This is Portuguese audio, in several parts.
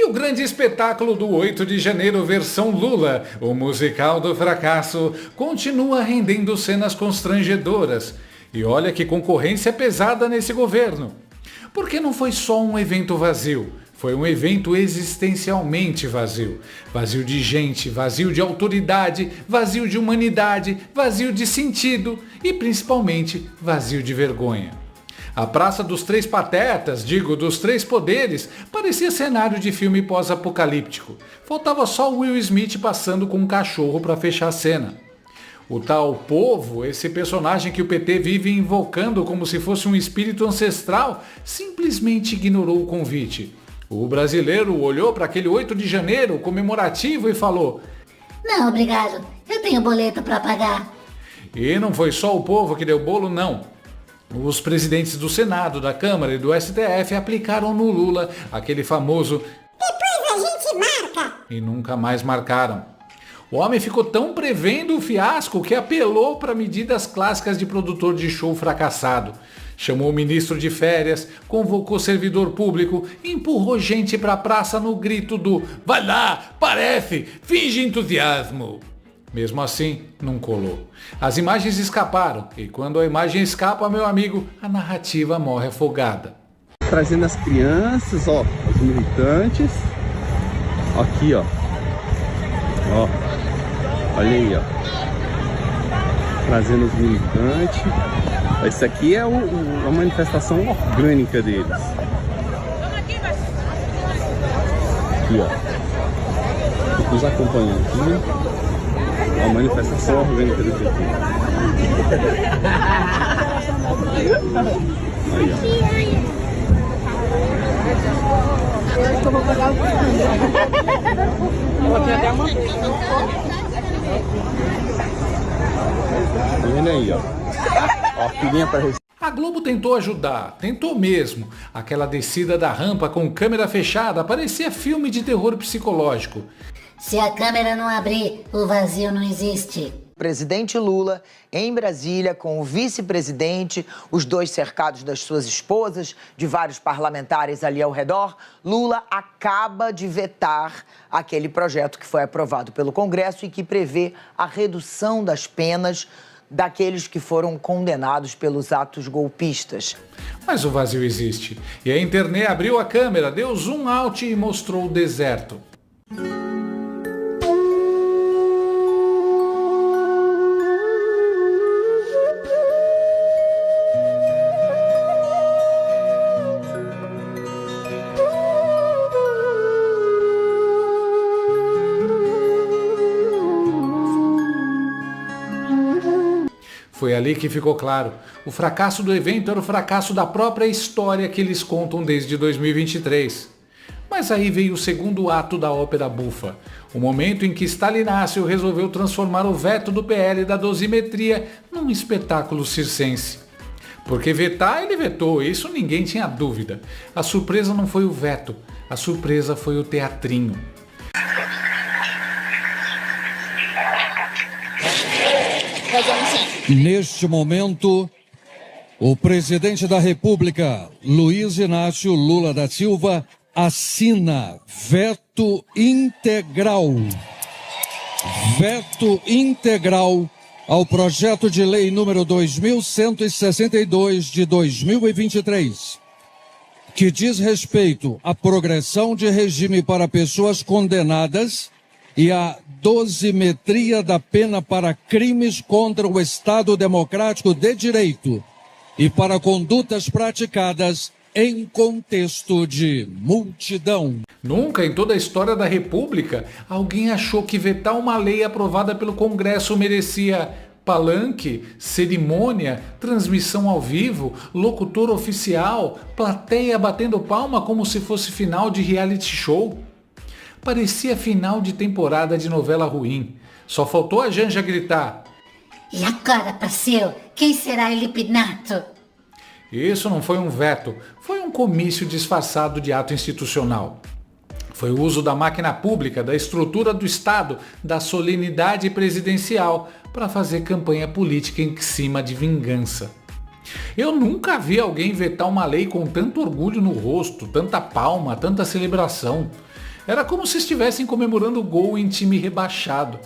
o grande espetáculo do 8 de janeiro versão Lula, o musical do fracasso, continua rendendo cenas constrangedoras. E olha que concorrência pesada nesse governo. Porque não foi só um evento vazio, foi um evento existencialmente vazio. Vazio de gente, vazio de autoridade, vazio de humanidade, vazio de sentido e principalmente vazio de vergonha. A Praça dos Três Patetas, dos Três Poderes, parecia cenário de filme pós-apocalíptico. Faltava só o Will Smith passando com um cachorro para fechar a cena. O tal povo, esse personagem que o PT vive invocando como se fosse um espírito ancestral, simplesmente ignorou o convite. O brasileiro olhou para aquele 8 de janeiro comemorativo e falou: "Não, obrigado, eu tenho boleto para pagar." E não foi só o povo que deu bolo, não. Os presidentes do Senado, da Câmara e do STF aplicaram no Lula aquele famoso "depois a gente marca" e nunca mais marcaram. O homem ficou tão prevendo o fiasco que apelou para medidas clássicas de produtor de show fracassado. Chamou o ministro de férias, convocou servidor público, empurrou gente para a praça no grito do "vai lá, parece, finge entusiasmo." Mesmo assim, não colou. As imagens escaparam e quando a imagem escapa, meu amigo, a narrativa morre afogada. Trazendo as crianças, ó, os militantes. Aqui, ó. Olha aí, ó. Trazendo os militantes. Esse aqui é a manifestação orgânica deles. Aqui, ó. Nos acompanhando aqui. A manifestação orgânica do PT. Aí, ó. Eu acho que eu vou pagar o vou até uma vez. Olha aí, ó. Ó, a filhinha para receber. A Globo tentou ajudar, tentou mesmo. Aquela descida da rampa com câmera fechada parecia filme de terror psicológico. Se a câmera não abrir, o vazio não existe. Presidente Lula em Brasília com o vice-presidente, os dois cercados das suas esposas, de vários parlamentares ali ao redor. Lula acaba de vetar aquele projeto que foi aprovado pelo Congresso e que prevê a redução das penas daqueles que foram condenados pelos atos golpistas. Mas o vazio existe. E a internet abriu a câmera, deu zoom out e mostrou o deserto. Foi ali que ficou claro. O fracasso do evento era o fracasso da própria história que eles contam desde 2023. Mas aí veio o segundo ato da ópera bufa. O momento em que Stalinácio resolveu transformar o veto do PL da dosimetria num espetáculo circense. Porque vetar ele vetou, isso ninguém tinha dúvida. A surpresa não foi o veto, a surpresa foi o teatrinho. Neste momento, o presidente da República, Luiz Inácio Lula da Silva, assina veto integral ao projeto de lei número 2162 de 2023, que diz respeito à progressão de regime para pessoas condenadas e a dosimetria da pena para crimes contra o Estado Democrático de Direito e para condutas praticadas em contexto de multidão. Nunca em toda a história da República alguém achou que vetar uma lei aprovada pelo Congresso merecia palanque, cerimônia, transmissão ao vivo, locutor oficial, plateia batendo palma como se fosse final de reality show. Parecia final de temporada de novela ruim. Só faltou a Janja gritar: "E agora, parceiro, quem será Elipinato?" Isso não foi um veto, foi um comício disfarçado de ato institucional. Foi o uso da máquina pública, da estrutura do Estado, da solenidade presidencial para fazer campanha política em cima de vingança. Eu nunca vi alguém vetar uma lei com tanto orgulho no rosto, tanta palma, tanta celebração. Era como se estivessem comemorando o gol em time rebaixado.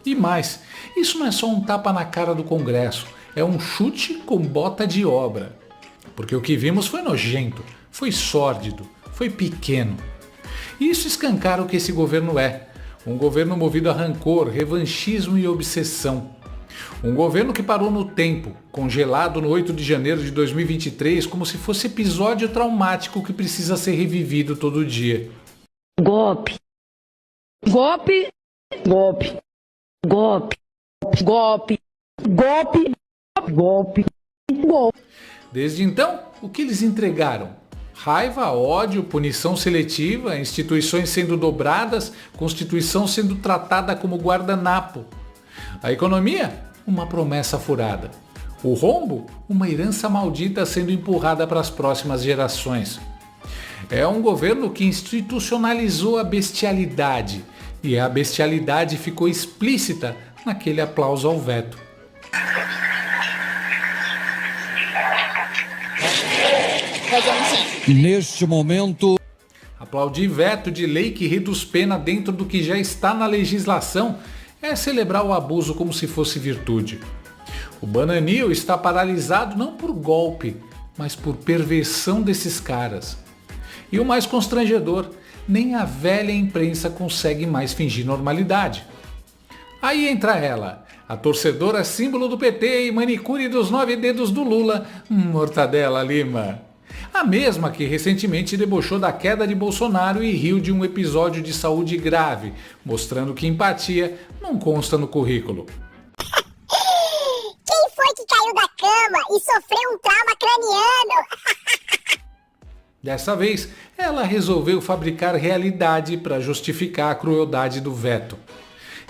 E mais, isso não é só um tapa na cara do Congresso, é um chute com bota de obra. Porque o que vimos foi nojento, foi sórdido, foi pequeno. E isso escancara o que esse governo é. Um governo movido a rancor, revanchismo e obsessão. Um governo que parou no tempo, congelado no 8 de janeiro de 2023, como se fosse episódio traumático que precisa ser revivido todo dia. Golpe. Golpe. Golpe. Golpe. Golpe. Golpe. Golpe. Golpe. Desde então, o que eles entregaram? Raiva, ódio, punição seletiva, instituições sendo dobradas, Constituição sendo tratada como guardanapo. A economia? Uma promessa furada. O rombo? Uma herança maldita sendo empurrada para as próximas gerações. É um governo que institucionalizou a bestialidade, e a bestialidade ficou explícita naquele aplauso ao veto. Neste momento, Aplaudir veto de lei que reduz pena dentro do que já está na legislação é celebrar o abuso como se fosse virtude. O Bananil está paralisado não por golpe, mas por perversão desses caras. E o mais constrangedor, nem a velha imprensa consegue mais fingir normalidade. Aí entra ela, a torcedora símbolo do PT e manicure dos 9 dedos do Lula, Mortadela Lima. A mesma que recentemente debochou da queda de Bolsonaro e riu de um episódio de saúde grave, mostrando que empatia não consta no currículo. Quem foi que caiu da cama e sofreu um trauma craniano? Dessa vez, ela resolveu fabricar realidade para justificar a crueldade do veto.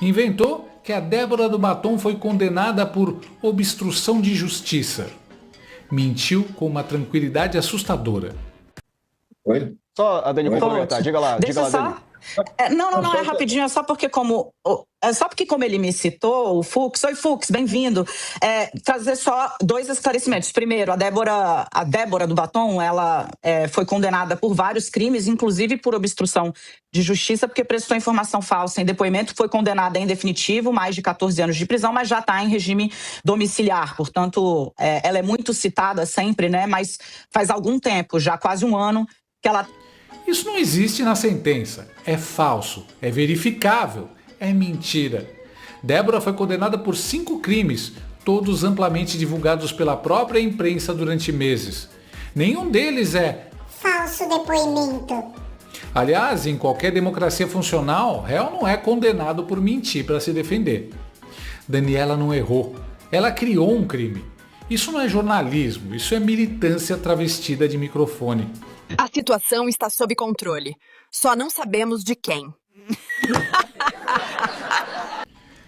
Inventou que a Débora do Batom foi condenada por obstrução de justiça. Mentiu com uma tranquilidade assustadora. Oi? Só a Dani vai comentar. Diga lá, Dani. Não, é rapidinho, é só porque como ele me citou, o Fux, oi Fux, bem-vindo, trazer só 2 esclarecimentos. Primeiro, a Débora do Batom, ela foi condenada por vários crimes, inclusive por obstrução de justiça, porque prestou informação falsa em depoimento, foi condenada em definitivo, mais de 14 anos de prisão, mas já está em regime domiciliar, portanto, ela é muito citada sempre, né, mas faz algum tempo, já quase um ano, que ela... Isso não existe na sentença. É falso, é verificável, é mentira. Débora foi condenada por 5 crimes, todos amplamente divulgados pela própria imprensa durante meses. Nenhum deles é Falso depoimento. Aliás, em qualquer democracia funcional, réu não é condenado por mentir para se defender. Daniela não errou. Ela criou um crime. Isso não é jornalismo, isso é militância travestida de microfone. A situação está sob controle. Só não sabemos de quem.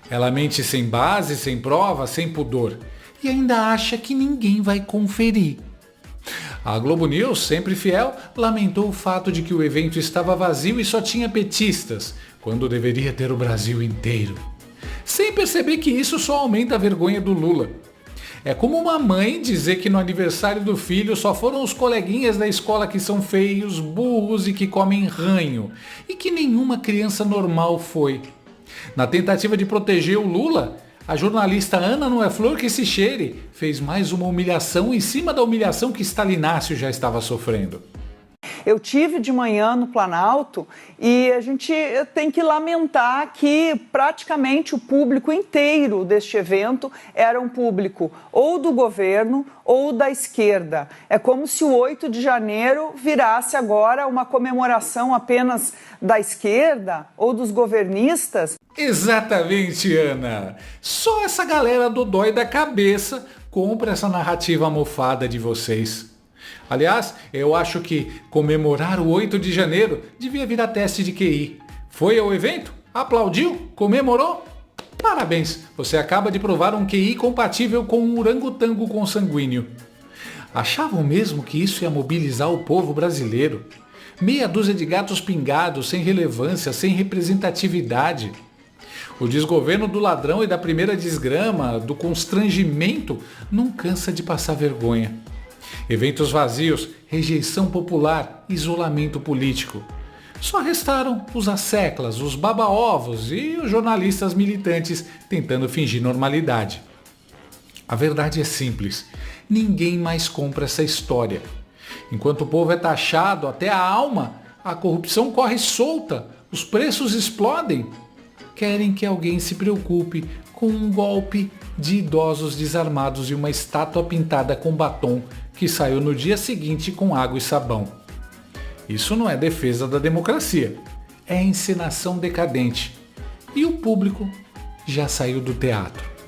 Ela mente sem base, sem prova, sem pudor. E ainda acha que ninguém vai conferir. A Globo News, sempre fiel, lamentou o fato de que o evento estava vazio e só tinha petistas, quando deveria ter o Brasil inteiro. Sem perceber que isso só aumenta a vergonha do Lula. É como uma mãe dizer que no aniversário do filho só foram os coleguinhas da escola que são feios, burros e que comem ranho, e que nenhuma criança normal foi. Na tentativa de proteger o Lula, a jornalista Ana Não é Flor que se cheire fez mais uma humilhação em cima da humilhação que Stalinácio já estava sofrendo. Eu tive de manhã no Planalto e a gente tem que lamentar que praticamente o público inteiro deste evento era um público ou do governo ou da esquerda. É como se o 8 de janeiro virasse agora uma comemoração apenas da esquerda ou dos governistas. Exatamente, Ana. Só essa galera dodói da cabeça compra essa narrativa mofada de vocês. Aliás, eu acho que comemorar o 8 de janeiro devia virar teste de QI. Foi ao evento? Aplaudiu? Comemorou? Parabéns, você acaba de provar um QI compatível com um orangotango consanguíneo. Achavam mesmo que isso ia mobilizar o povo brasileiro? Meia dúzia de gatos pingados, sem relevância, sem representatividade. O desgoverno do ladrão e da primeira desgrama, do constrangimento, não cansa de passar vergonha. Eventos vazios, rejeição popular, isolamento político. Só restaram os asseclas, os baba-ovos e os jornalistas militantes tentando fingir normalidade. A verdade é simples, ninguém mais compra essa história. Enquanto o povo é taxado até a alma, a corrupção corre solta, os preços explodem. Querem que alguém se preocupe com um golpe de idosos desarmados e uma estátua pintada com batom que saiu no dia seguinte com água e sabão. Isso não é defesa da democracia, é encenação decadente. E o público já saiu do teatro.